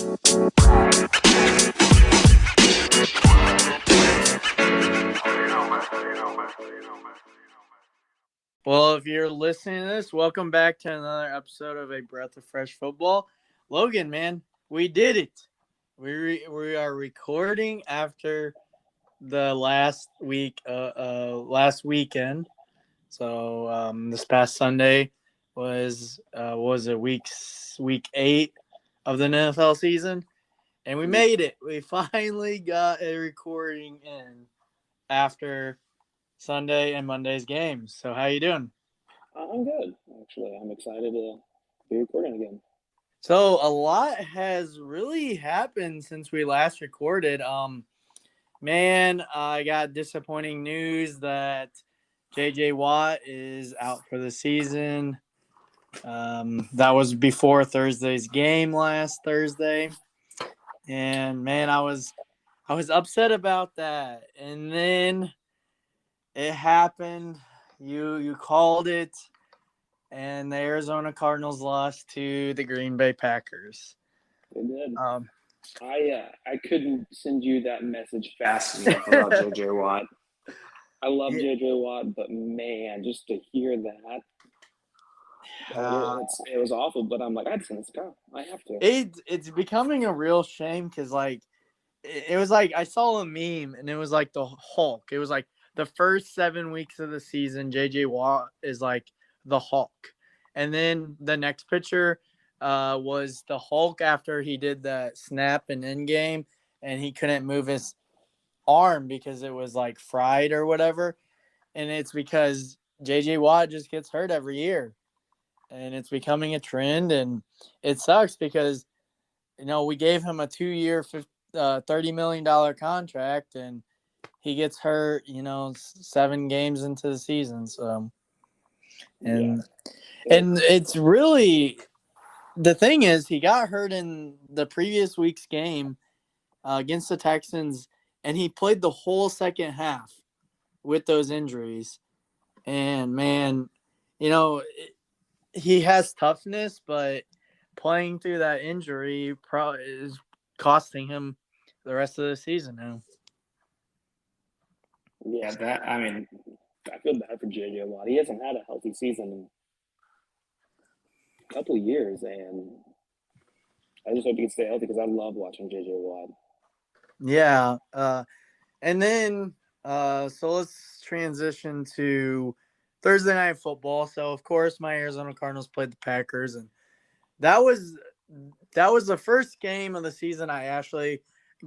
Well, if you're listening to this, welcome back to another episode of A Breath of Fresh Football. Logan, man, we did it. We are recording after the last weekend. So this past Sunday was week 8 of the NFL season, and we made it. We finally got a recording in after Sunday and Monday's games. So how you doing? I'm good, actually. I'm excited to be recording again. So a lot has really happened since we last recorded. Man, I got disappointing news that J.J. Watt is out for the season. That was before Thursday's game last Thursday, and man, I was upset about that. And then it happened. You called it, and the Arizona Cardinals lost to the Green Bay Packers. They did. I couldn't send you that message fast enough about J.J. Watt. I love J.J. Watt, but man, just to hear that, it was awful. But I'm like, I had to send this go. I have to. It's becoming a real shame because it was like I saw a meme and it was like the Hulk. It was like the first 7 weeks of the season, J.J. Watt is like the Hulk, and then the next picture was the Hulk after he did that snap in Endgame and he couldn't move his arm because it was like fried or whatever. And it's because J.J. Watt just gets hurt every year. And it's becoming a trend. And it sucks because, we gave him a 2-year, $30 million contract and he gets hurt, 7 games into the season. So, and it's really, the thing is, he got hurt in the previous week's game against the Texans, and he played the whole second half with those injuries. And, man, he has toughness, but playing through that injury probably is costing him the rest of the season now. Yeah, I feel bad for J.J. Watt. He hasn't had a healthy season in a couple of years, and I just hope he can stay healthy because I love watching J.J. Watt. Yeah. And then, so let's transition to Thursday Night Football. So, of course, my Arizona Cardinals played the Packers, and that was the first game of the season I actually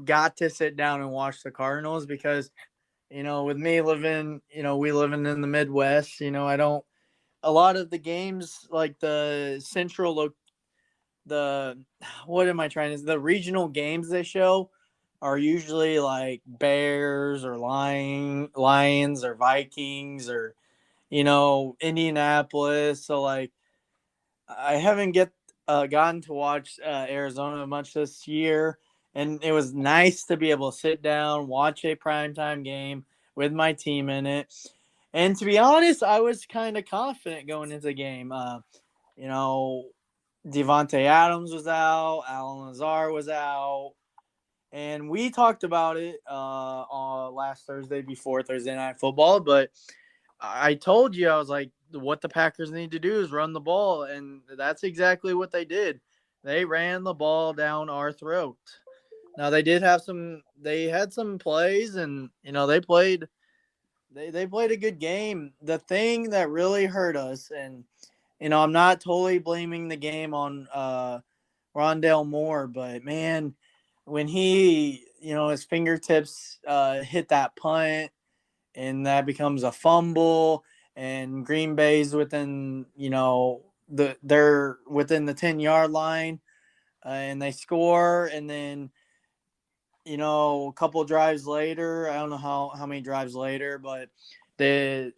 got to sit down and watch the Cardinals because, with me living, we living in the Midwest, a lot of the games like the the regional games they show are usually like Bears or Lions or Vikings or, Indianapolis. So like I haven't gotten to watch Arizona much this year. And it was nice to be able to sit down, watch a primetime game with my team in it. And to be honest, I was kind of confident going into the game. Devontae Adams was out. Alan Lazar was out. And we talked about it on last Thursday before Thursday Night Football. But I told you, I was like, what the Packers need to do is run the ball. And that's exactly what they did. They ran the ball down our throat. Now, they had some plays, and, they played a good game. The thing that really hurt us, and, I'm not totally blaming the game on Rondale Moore, but, man, when he, his fingertips hit that punt, and that becomes a fumble, and Green Bay's within, they're within the 10-yard line, and they score, and then, a couple drives later, I don't know how many drives later, but the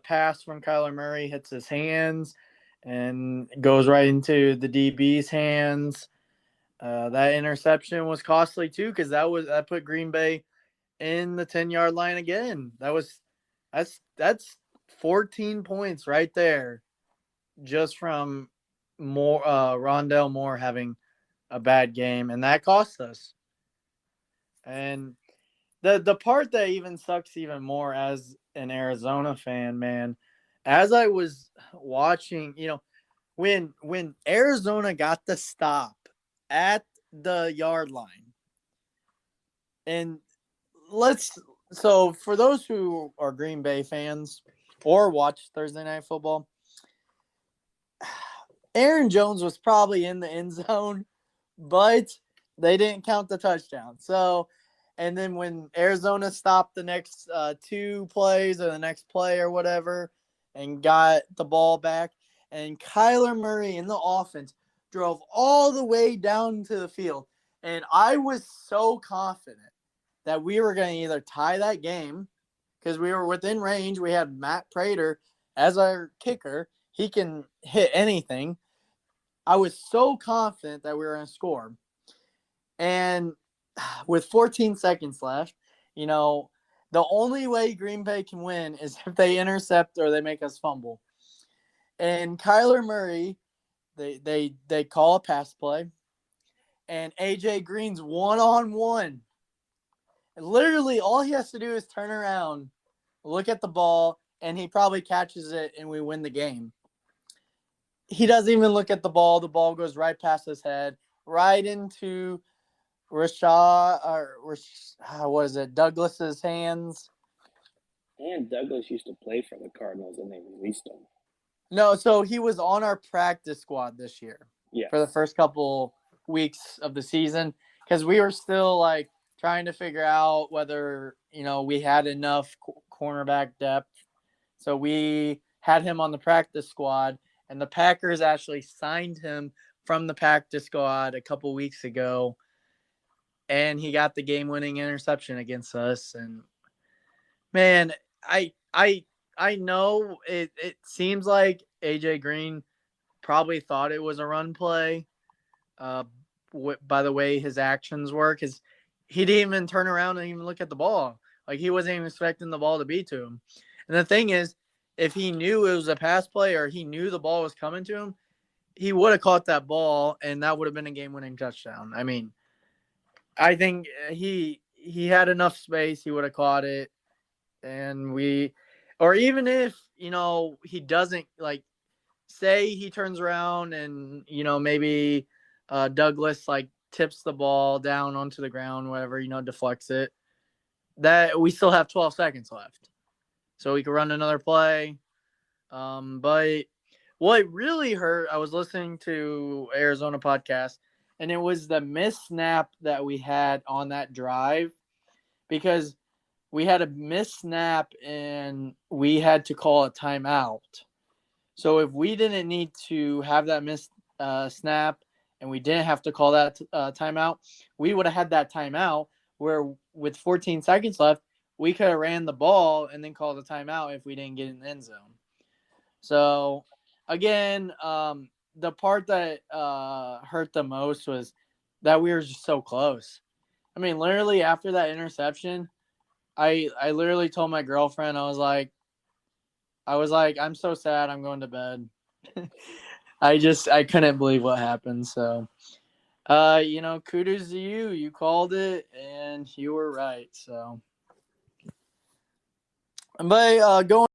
pass from Kyler Murray hits his hands and goes right into the DB's hands. That interception was costly too because that put Green Bay in the 10-yard line again. That's 14 points right there, just from Rondale Moore having a bad game, and that cost us. And the part that even sucks even more as an Arizona fan, man, as I was watching, when Arizona got the stop at the yard line, and so for those who are Green Bay fans or watch Thursday Night Football, Aaron Jones was probably in the end zone, but they didn't count the touchdown. So, and then when Arizona stopped the next 2 plays or the next play or whatever and got the ball back, and Kyler Murray in the offense drove all the way down to the field. And I was so confident that we were going to either tie that game because we were within range. We had Matt Prater as our kicker. He can hit anything. I was so confident that we were going to score. And with 14 seconds left, the only way Green Bay can win is if they intercept or they make us fumble. And Kyler Murray, they call a pass play, and AJ Green's one-on-one. And literally, all he has to do is turn around, look at the ball, and he probably catches it, and we win the game. He doesn't even look at the ball. The ball goes right past his head, right into Douglas's hands. And Douglas used to play for the Cardinals, and they released him. No, so he was on our practice squad this year. Yes. For the first couple weeks of the season, because we were still trying to figure out whether we had enough cornerback depth. So we had him on the practice squad, and the Packers actually signed him from the practice squad a couple weeks ago, and he got the game-winning interception against us. And man, I know it seems like AJ Green probably thought it was a run play by the way his actions were, because he didn't even turn around and even look at the ball. He wasn't even expecting the ball to be to him. And the thing is, if he knew it was a pass play or he knew the ball was coming to him, he would have caught that ball, and that would have been a game-winning touchdown. I mean, I think he had enough space. He would have caught it. And or even if, he doesn't, say he turns around and, maybe Douglas, tips the ball down onto the ground, whatever, deflects it, that we still have 12 seconds left. So we could run another play. But what really hurt, I was listening to Arizona podcast, and it was the missed snap that we had on that drive, because we had a missed snap and we had to call a timeout. So if we didn't need to have that missed snap and we didn't have to call that timeout, we would have had that timeout where with 14 seconds left, we could have ran the ball and then called a timeout if we didn't get in the end zone. So, again, the part that hurt the most was that we were just so close. I mean, literally after that interception, I literally told my girlfriend, I was like, I'm so sad. I'm going to bed. I couldn't believe what happened. So, kudos to you. You called it and you were right. So, but going